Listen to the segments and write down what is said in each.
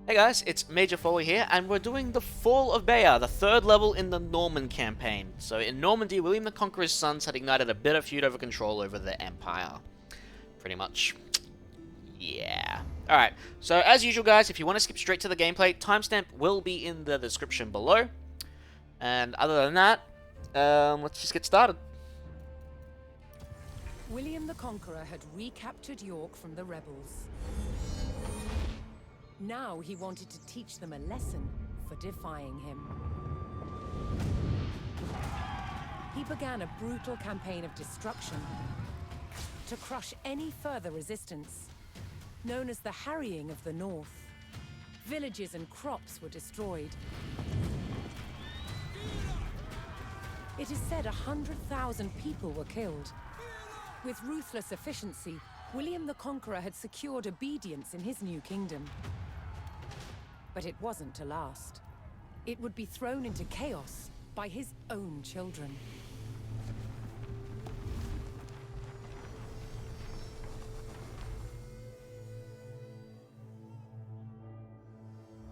Hey guys, it's Major Foley here, and we're doing the Fall of Bayeux, the third level in the Norman campaign. So in Normandy, William the Conqueror's sons had ignited a bitter feud over control over the empire. Pretty much. Yeah. Alright, so as usual guys, if you want to skip straight to the gameplay, timestamp will be in the description below. And other than that, let's just get started. William the Conqueror had recaptured York from the rebels. Now he wanted to teach them a lesson for defying him. He began a brutal campaign of destruction to crush any further resistance, known as the Harrying of the North. Villages and crops were destroyed. It is said 100,000 people were killed. With ruthless efficiency, William the Conqueror had secured obedience in his new kingdom. But it wasn't to last. It would be thrown into chaos by his own children.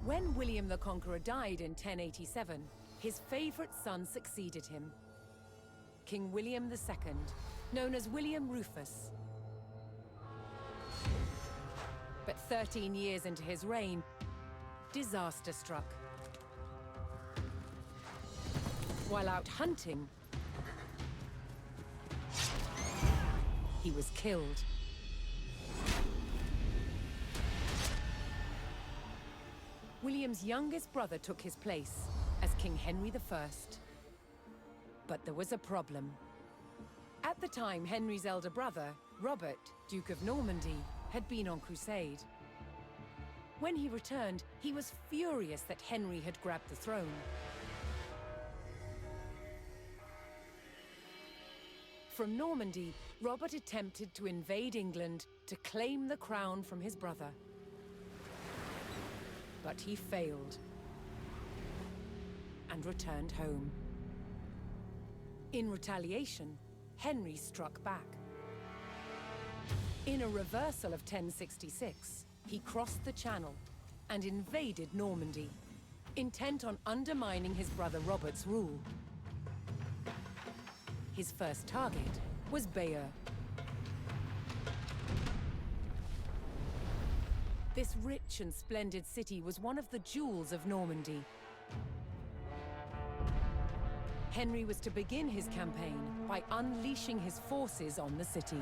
When William the Conqueror died in 1087, his favorite son succeeded him, King William II, known as William Rufus. But 13 years into his reign, disaster struck. While out hunting, he was killed. William's youngest brother took his place as King Henry I. But there was a problem. At the time, Henry's elder brother, Robert, Duke of Normandy, had been on crusade. When he returned, he was furious that Henry had grabbed the throne. From Normandy, Robert attempted to invade England to claim the crown from his brother. But he failed and returned home. In retaliation, Henry struck back. In a reversal of 1066, he crossed the Channel and invaded Normandy, intent on undermining his brother Robert's rule. His first target was Bayeux. This rich and splendid city was one of the jewels of Normandy. Henry was to begin his campaign by unleashing his forces on the city.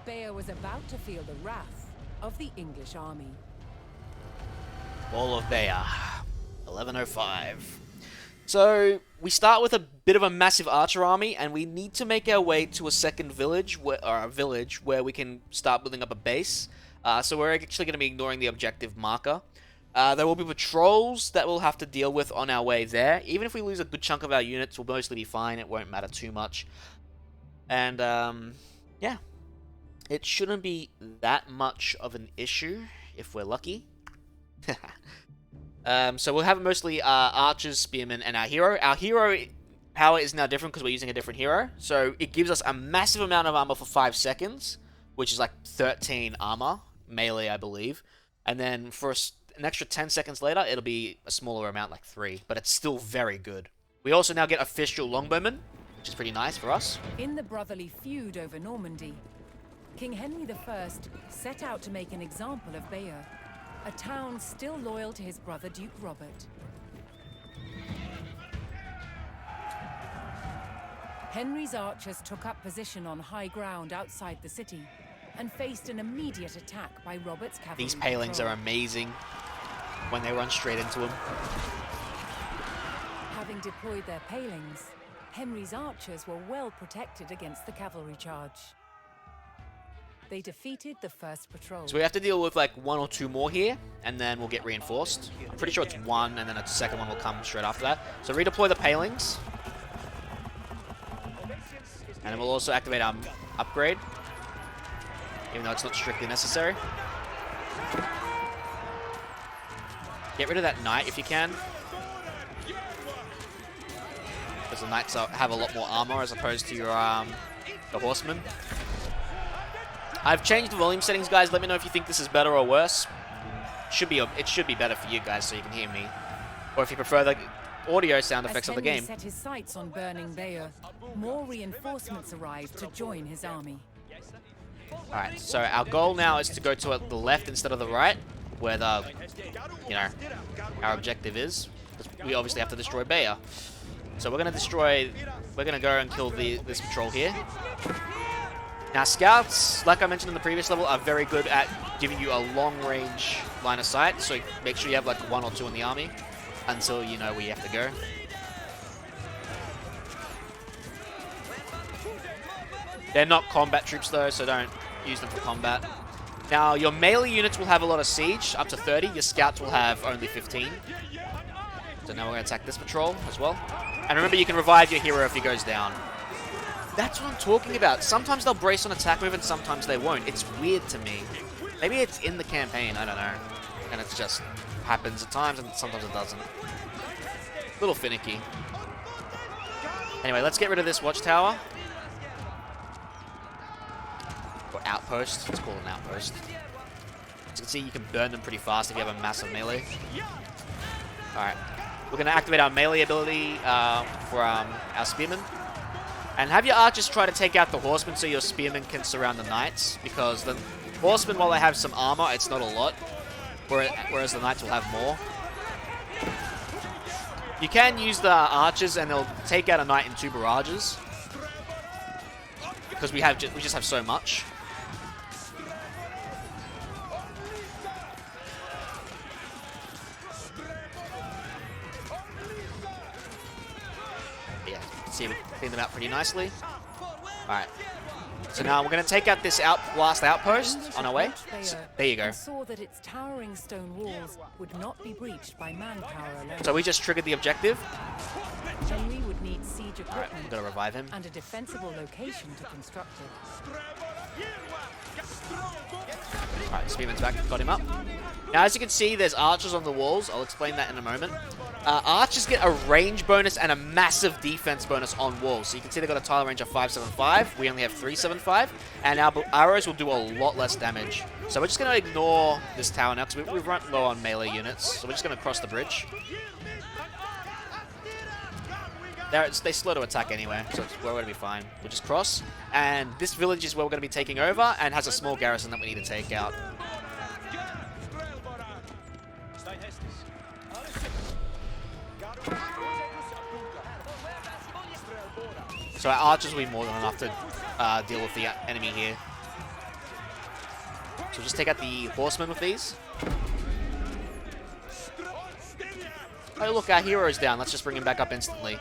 Bayeux was about to feel the wrath of the English army. Fall of Bayeux, 1105. So, we start with a bit of a massive archer army, and we need to make our way to a second village, or a village, where we can start building up a base. So we're actually going to be ignoring the objective marker. There will be patrols that we'll have to deal with on our way there. Even if we lose a good chunk of our units, we'll mostly be fine. It won't matter too much. And, yeah. It shouldn't be that much of an issue, if we're lucky. So we'll have mostly archers, spearmen, and our hero. Our hero power is now different because we're using a different hero. So it gives us a massive amount of armor for 5 seconds, which is like 13 armor, melee, I believe. And then for an extra 10 seconds later, it'll be a smaller amount, like 3. But it's still very good. We also now get official longbowmen, which is pretty nice for us. In the brotherly feud over Normandy, King Henry I set out to make an example of Bayeux, a town still loyal to his brother Duke Robert. Henry's archers took up position on high ground outside the city and faced an immediate attack by Robert's cavalry. These palings are amazing when they run straight into them. Having deployed their palings, Henry's archers were well protected against the cavalry charge. They defeated the first patrol. So we have to deal with like 1 or 2 more here, and then we'll get reinforced. I'm pretty sure it's 1, and then a second one will come straight after that. So redeploy the palings. And then we'll also activate our upgrade, even though it's not strictly necessary. Get rid of that knight if you can, because the knights have a lot more armor as opposed to your the horsemen. I've changed the volume settings, guys. Let me know if you think this is better or worse. It should be better for you guys so you can hear me. Or if you prefer the audio sound effects of the game. As Henry set his sights on burning Bayeux, more reinforcements arrived to join his army. Alright, so our goal now is to go to the left instead of the right, where the, you know, our objective is. We obviously have to destroy Bayeux. So we're going to go and kill this patrol here. Now scouts, like I mentioned in the previous level, are very good at giving you a long range line of sight, so make sure you have like 1 or 2 in the army until you know where you have to go. They're not combat troops though, so don't use them for combat. Now your melee units will have a lot of siege, up to 30. Your scouts will have only 15. So now we're going to attack this patrol as well. And remember, you can revive your hero if he goes down. That's what I'm talking about. Sometimes they'll brace on attack move and sometimes they won't. It's weird to me. Maybe it's in the campaign, I don't know. And it just happens at times and sometimes it doesn't. A little finicky. Anyway, let's get rid of this watchtower. Or outpost. Let's call it an outpost. As you can see, you can burn them pretty fast if you have a massive melee. Alright. We're going to activate our melee ability for our spearman. And have your archers try to take out the horsemen so your spearmen can surround the knights. Because the horsemen, while they have some armor, it's not a lot. Whereas the knights will have more. You can use the archers and they'll take out a knight in 2 barrages. Because we just have so much. Yeah, see we clean them out pretty nicely. Alright. So now we're going to take out this last outpost on our way. So, there you go. Saw that its towering stone walls would not be breached by manpower alone. So we just triggered the objective. Henry would need siege equipment. Alright, we're going to revive him. And a defensible location to construct it. Alright, Spearman's back. Got him up. Now, as you can see, there's archers on the walls. I'll explain that in a moment. Archers get a range bonus and a massive defense bonus on walls. So you can see they've got a tile range of 575. We only have 375. And our arrows will do a lot less damage. So we're just going to ignore this tower now because we've run low on melee units. So we're just going to cross the bridge. They slow to attack anyway, so we're going to be fine. We'll just cross. And this village is where we're going to be taking over and has a small garrison that we need to take out. So our archers will be more than enough to deal with the enemy here. So we'll just take out the horsemen with these. Oh look, our hero is down. Let's just bring him back up instantly.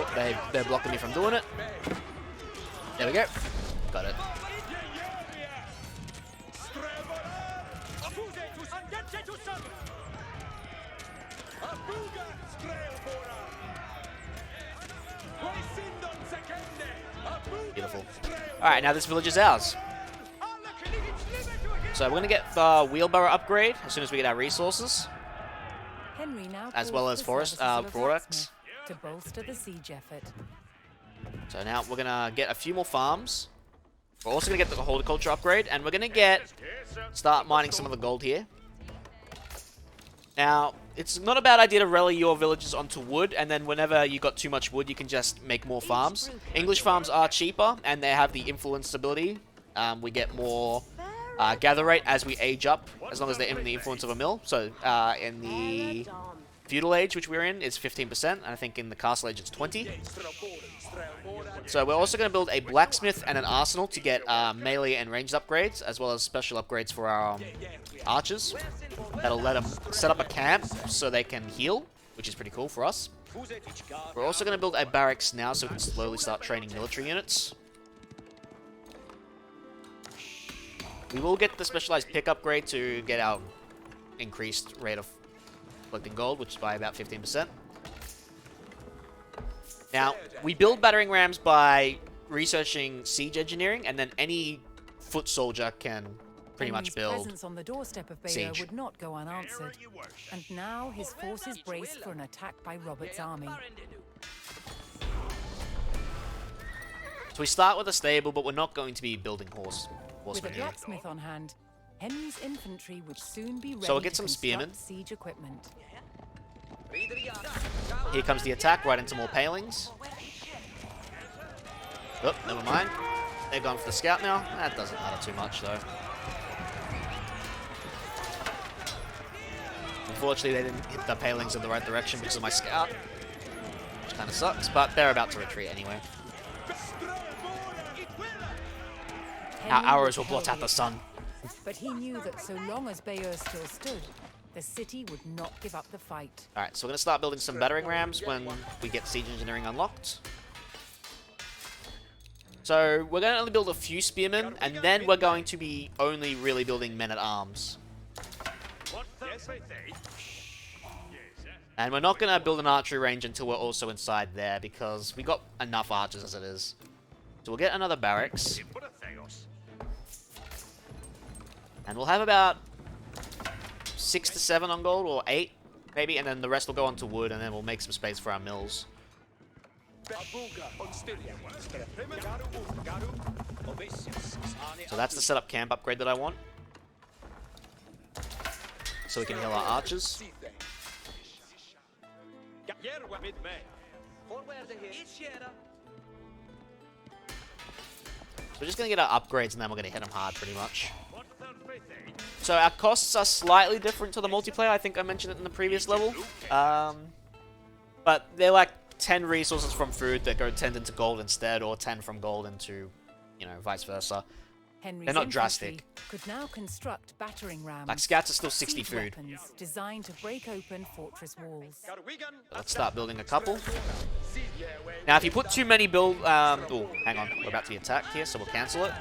Oh, they're blocking me from doing it. There we go. Got it. Beautiful. Alright, now this village is ours. So we're going to get the wheelbarrow upgrade as soon as we get our resources. Henry now as well as forest products. To bolster the siege effort. So now we're going to get a few more farms. We're also going to get the horticulture upgrade. And we're going to start mining some of the gold here. Now, it's not a bad idea to rally your villages onto wood, and then whenever you got too much wood, you can just make more farms. English farms are cheaper, and they have the influence ability. We get more gather rate as we age up, as long as they're in the influence of a mill. So, in the feudal age, which we're in, is 15%, and I think in the castle age it's 20%. So we're also going to build a blacksmith and an arsenal to get melee and ranged upgrades, as well as special upgrades for our archers. That'll let them set up a camp so they can heal, which is pretty cool for us. We're also going to build a barracks now so we can slowly start training military units. We will get the specialized pick upgrade to get our increased rate of collecting gold, which is by about 15%. Now, we build battering rams by researching siege engineering, and then any foot soldier can pretty much build presence on the doorstep of Bayeux would not go unanswered. And now his forces brace for an attack by Robert's army. So we start with a stable, but we're not going to be building With horsemen a here. blacksmith on hand, Henry's infantry would soon be ready So we'll get to some construct spearmen. siege equipment. Here comes the attack, right into more palings. Oh, never mind. They're going for the scout now. That doesn't matter too much, though. Unfortunately, they didn't hit the palings in the right direction because of my scout. Which kind of sucks, but they're about to retreat anyway. Our Henry arrows would will blot hurl out the the sun. But he knew that so long as Bayeux still stood, the city would not give up the fight. Alright, so we're going to start building some battering rams when we get siege engineering unlocked. So we're going to only build a few spearmen, and then we're going to be only really building men-at-arms. And we're not going to build an archery range until we're also inside there, because we got enough archers as it is. So we'll get another barracks. And we'll have about 6 to 7 on gold, or 8, maybe, and then the rest will go onto wood, and then we'll make some space for our mills. So that's the setup camp upgrade that I want. So we can heal our archers. We're just going to get our upgrades and then we're going to hit them hard pretty much. So our costs are slightly different to the multiplayer. I think I mentioned it in the previous level. But they're like 10 resources from food that go 10 into gold instead, or 10 from gold into, you know, vice versa. Henry's They're not infantry drastic. could now construct battering rams. Like scouts are still 60 siege food. weapons designed to break open fortress walls. Let's start building a couple. Now, if you put too many build... oh, hang on. We're about to be attacked here, so we'll cancel it.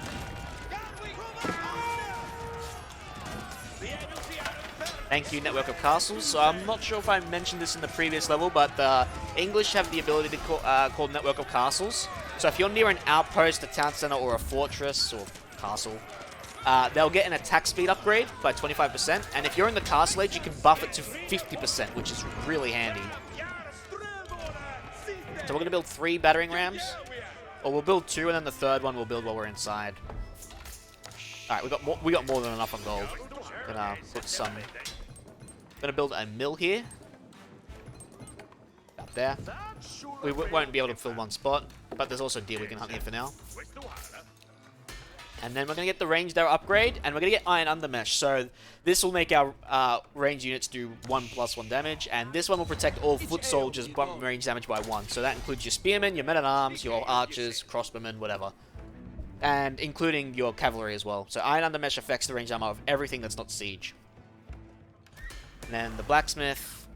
Thank you, Network of Castles. So I'm not sure if I mentioned this in the previous level, but the English have the ability to call Network of Castles. So if you're near an outpost, a town center, or a fortress, or castle, they'll get an attack speed upgrade by 25%. And if you're in the castle age, you can buff it to 50%, which is really handy. So we're going to build 3 battering rams. Or we'll build 2, and then the third one we'll build while we're inside. Alright, we got more than enough on gold. Gonna put some... Gonna build a mill here. Up there. We won't be able to fill one spot, but there's also deer we can hunt here for now. And then we're gonna get the ranged arrow upgrade, and we're gonna get iron undermesh. So this will make our ranged units do 1+1 damage, and this one will protect all foot soldiers bump range damage by 1. So that includes your spearmen, your men-at-arms, your archers, crossbowmen, whatever. And including your cavalry as well. So iron undermesh affects the range armor of everything that's not siege. And then the blacksmith,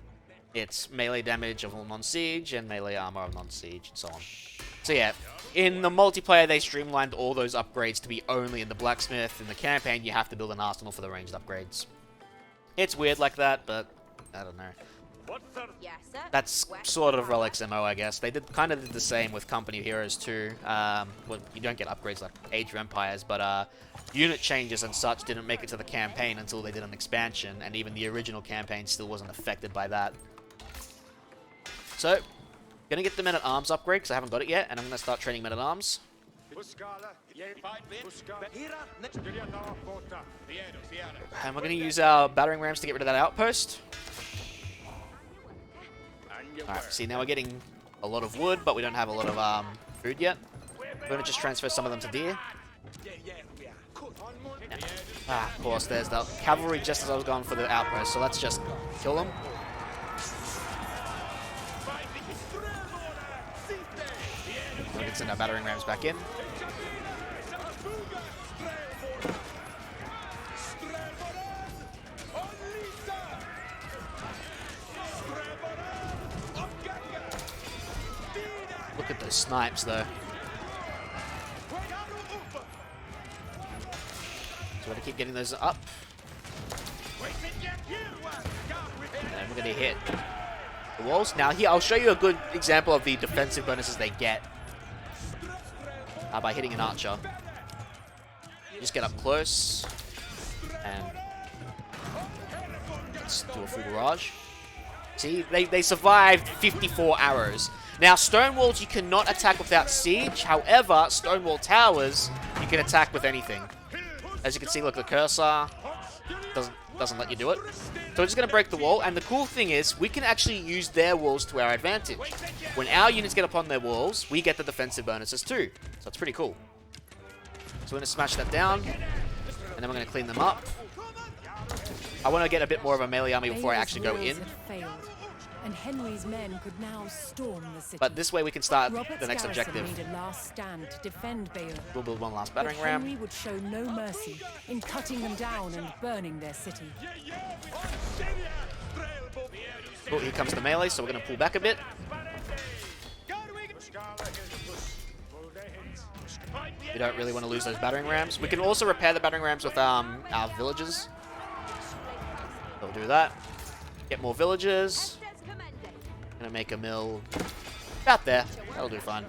it's melee damage of all non-siege and melee armor of non-siege and so on. So yeah, in the multiplayer they streamlined all those upgrades to be only in the blacksmith. In the campaign you have to build an arsenal for the ranged upgrades. It's weird like that, but I don't know. That's sort of Relic's MO, I guess. They kind of did the same with Company of Heroes too. Well, you don't get upgrades like Age of Empires, but unit changes and such didn't make it to the campaign until they did an expansion, and even the original campaign still wasn't affected by that. So, gonna get the Men-at-Arms upgrade, because I haven't got it yet, and I'm gonna start training Men-at-Arms. And we're gonna use our battering rams to get rid of that outpost. Alright, see, now we're getting a lot of wood, but we don't have a lot of food yet. We're going to just transfer some of them to deer. Yeah. Ah, of course, there's the cavalry just as I was going for the outpost, so let's just kill them. We can send our battering rams back in. Look at those snipes, though. So we're going to keep getting those up. And we're going to hit the walls. Now here, I'll show you a good example of the defensive bonuses they get by hitting an archer. Just get up close. And let's do a full barrage. See, they survived 54 arrows. Now, stone walls you cannot attack without siege. However, stone wall towers you can attack with anything. As you can see, look, the cursor doesn't let you do it. So we're just going to break the wall, and the cool thing is we can actually use their walls to our advantage. When our units get upon their walls, we get the defensive bonuses too. So it's pretty cool. So we're going to smash that down, and then we're going to clean them up. I want to get a bit more of a melee army before I actually go in. And Henry's men could now storm the city. But this way we can start Robert's the next garrison objective. made a last stand to defend Bayeux. We'll build one last But battering ram. Henry would show no mercy in cutting them down and burning their city. Oh, here comes the melee, so we're going to pull back a bit. We don't really want to lose those battering rams. We can also repair the battering rams with our villagers. So we'll do that. Get more villagers. Gonna make a mill about there. That'll do fine.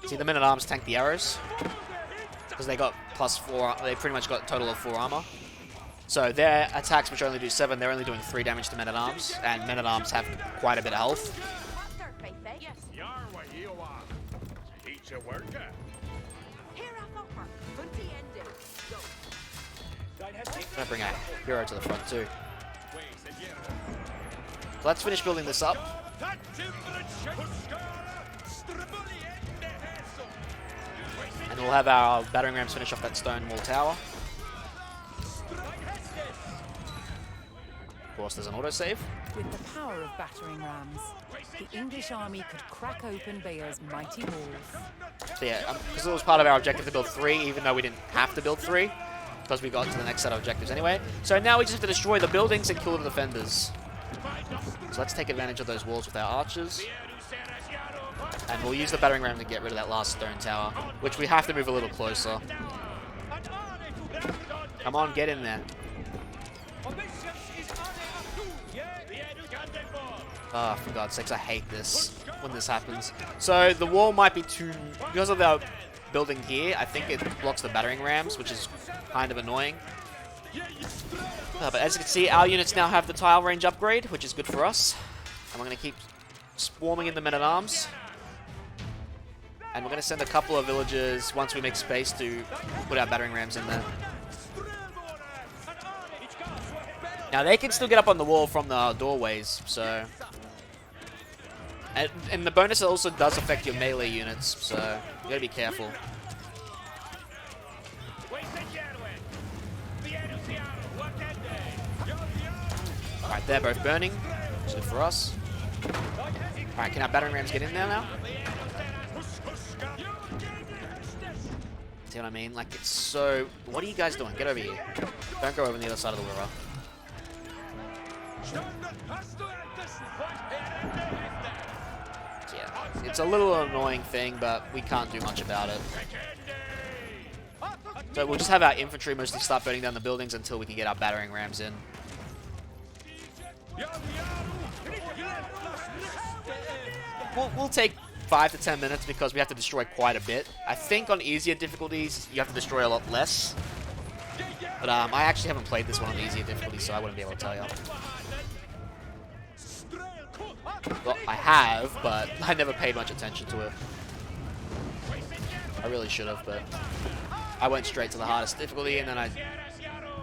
See, the men-at-arms tank the arrows because they got +4. They pretty much got a total of 4 armor. So their attacks, which only do 7, they're only doing 3 damage to men-at-arms, and men-at-arms have quite a bit of health. I'm gonna bring a hero to the front too. So let's finish building this up. And we'll have our battering rams finish off that stone wall tower. Of course, there's an autosave. With the power of battering rams, the English army could crack open Bayeux's mighty walls. So yeah, because it was part of our objective to build 3, even though we didn't have to build 3, because we got to the next set of objectives anyway. So now we just have to destroy the buildings and kill the defenders. So let's take advantage of those walls with our archers. And we'll use the battering ram to get rid of that last stone tower, which we have to move a little closer. Come on, get in there. Ah, for God's sakes, I hate this when this happens. So the wall might be too... Because of the building here, I think it blocks the battering rams, which is kind of annoying. But as you can see, our units now have the tile range upgrade, which is good for us. And we're going to keep swarming in the men-at-arms. And we're going to send a couple of villagers once we make space to put our battering rams in there. Now they can still get up on the wall from the doorways, so... And the bonus also does affect your melee units, so you gotta be careful. Alright, they're both burning, which is good for us. Alright, can our battering rams get in there now? See what I mean? Like, it's so... What are you guys doing? Get over here. Don't go over on the other side of the river. Yeah, it's a little annoying thing, but we can't do much about it. So we'll just have our infantry mostly start burning down the buildings until we can get our battering rams in. We'll take 5 to 10 minutes because we have to destroy quite a bit. I think on easier difficulties, you have to destroy a lot less. But I actually haven't played this one on easier difficulty, so I wouldn't be able to tell you. Well, I have, but I never paid much attention to it. I really should have, but I went straight to the hardest difficulty, and then I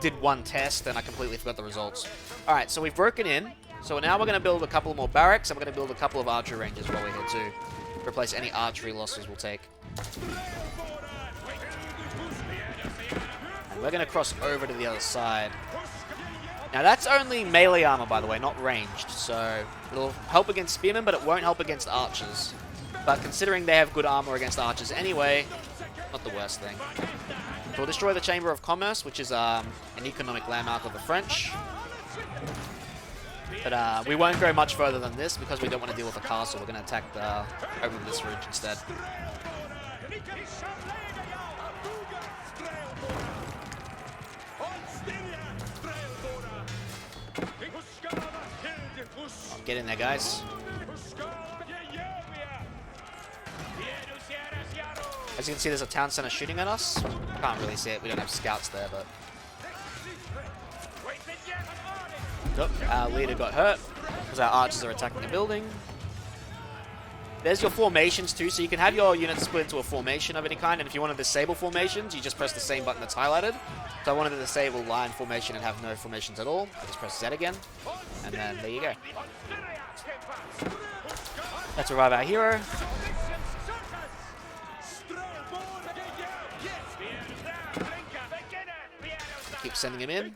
did one test, and I completely forgot the results. Alright, so we've broken in. So now we're going to build a couple more barracks, and we're going to build a couple of archery ranges while we're here too. Replace any archery losses we'll take. And we're going to cross over to the other side. Now that's only melee armor, by the way, not ranged. So it'll help against spearmen, but it won't help against archers. But considering they have good armor against archers anyway, not the worst thing. So we'll destroy the Chamber of Commerce, which is an economic landmark of the French. But we won't go much further than this because we don't want to deal with the castle. We're going to attack over this ridge instead. Get in there, guys. As you can see, there's a town center shooting at us. Can't really see it. We don't have scouts there, but... Nope, our leader got hurt because our archers are attacking a building. There's your formations too, so you can have your units split into a formation of any kind, and if you want to disable formations, you just press the same button that's highlighted. So I wanted to disable line formation and have no formations at all. I just press Z again, and then there you go. Let's revive our hero. Keep sending him in.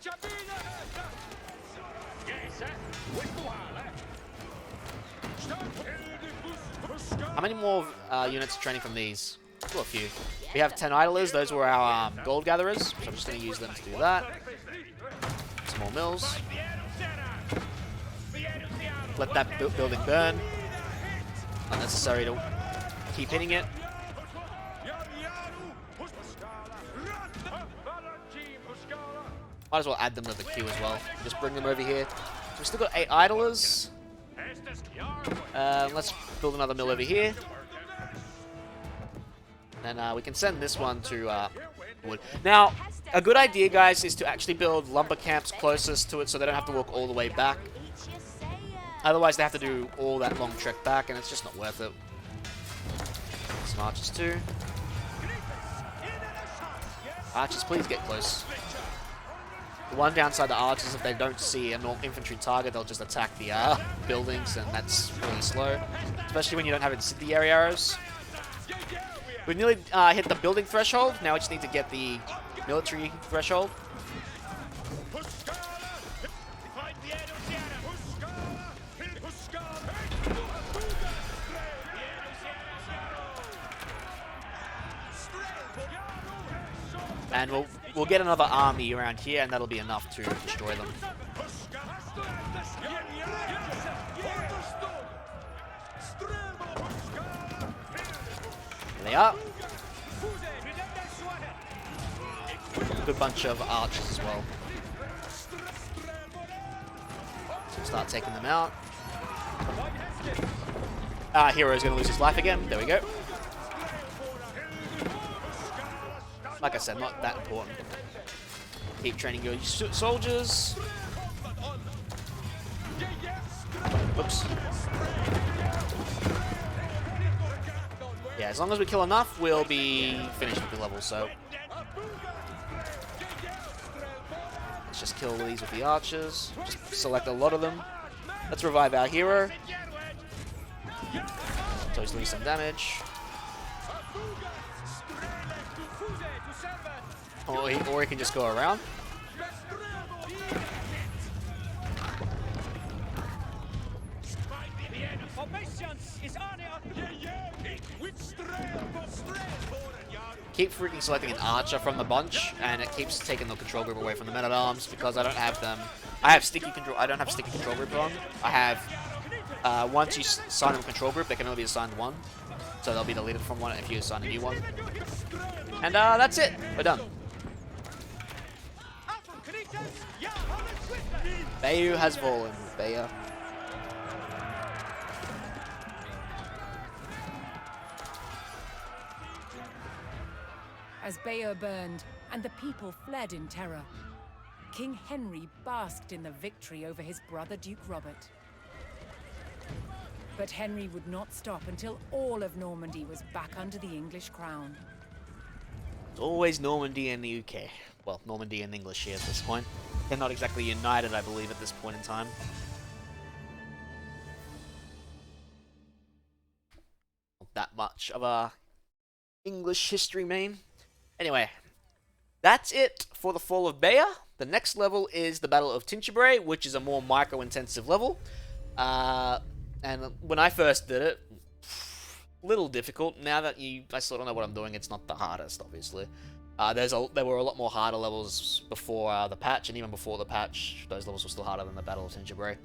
How many more units are training from these? Still a few. We have 10 idlers. Those were our gold gatherers. So I'm just going to use them to do that. Some more mills. Let that building burn. Unnecessary to keep hitting it. Might as well add them to the queue as well. Just bring them over here. So we've still got 8 idlers. Let's build another mill over here. And we can send this one to wood. Now, a good idea, guys, is to actually build lumber camps closest to it so they don't have to walk all the way back. Otherwise, they have to do all that long trek back, and it's just not worth it. Some archers too. Archers, please get close. The one downside to archers, if they don't see an infantry target, they'll just attack the buildings, and that's really slow. Especially when you don't have incendiary arrows. We've nearly hit the building threshold. Now we just need to get the military threshold. And we'll get another army around here, and that'll be enough to destroy them. There they are. Good bunch of archers as well. So we'll start taking them out. Our hero's going to lose his life again. There we go. Like I said, not that important. Keep training your soldiers. Whoops. Yeah, as long as we kill enough, we'll be finished with the level, so... Let's just kill these with the archers. Just select a lot of them. Let's revive our hero. So he's doing some damage. Or he can just go around. Keep freaking selecting an archer from the bunch, and it keeps taking the control group away from the men-at-arms because I don't have them. I have sticky control. I don't have sticky control group on. I have once you sign a control group, they can only be assigned one, so they'll be deleted from one if you assign a new one. And that's it. We're done. Bayeux has fallen. Bayeux. As Bayeux burned and the people fled in terror, King Henry basked in the victory over his brother Duke Robert. But Henry would not stop until all of Normandy was back under the English crown. It's always Normandy and the UK. Well, Normandy and English here at this point. They're not exactly united, I believe, at this point in time. Not that much of a English history main. Anyway, that's it for the Fall of Bayeux. The next level is the Battle of Tinchebray, which is a more micro-intensive level. And when I first did it, a little difficult. Now that I sort of know what I'm doing, it's not the hardest, obviously. There were a lot more harder levels before the patch, and even before the patch, those levels were still harder than the Battle of Tinchebray.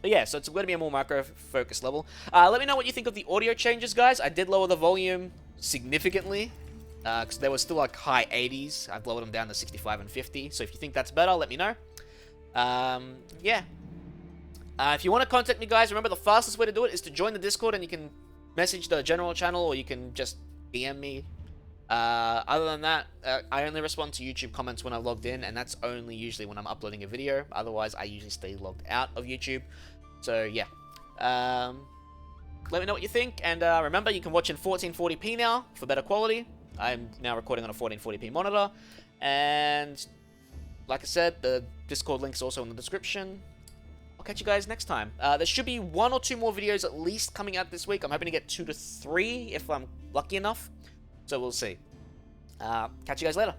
But yeah, so it's going to be a more micro-focused level. Let me know what you think of the audio changes, guys. I did lower the volume significantly, because there was still like high 80s. I've lowered them down to 65 and 50, so if you think that's better, let me know. Yeah. If you want to contact me, guys, remember the fastest way to do it is to join the Discord, and you can message the general channel, or you can just DM me. Other than that, I only respond to YouTube comments when I'm logged in, and that's only usually when I'm uploading a video. Otherwise, I usually stay logged out of YouTube. So yeah, let me know what you think, and remember, you can watch in 1440p now for better quality. I'm now recording on a 1440p monitor, and like I said, the Discord link is also in the description. I'll catch you guys next time. There should be 1 or 2 more videos at least coming out this week. I'm hoping to get 2 to 3 if I'm lucky enough. So we'll see. Catch you guys later.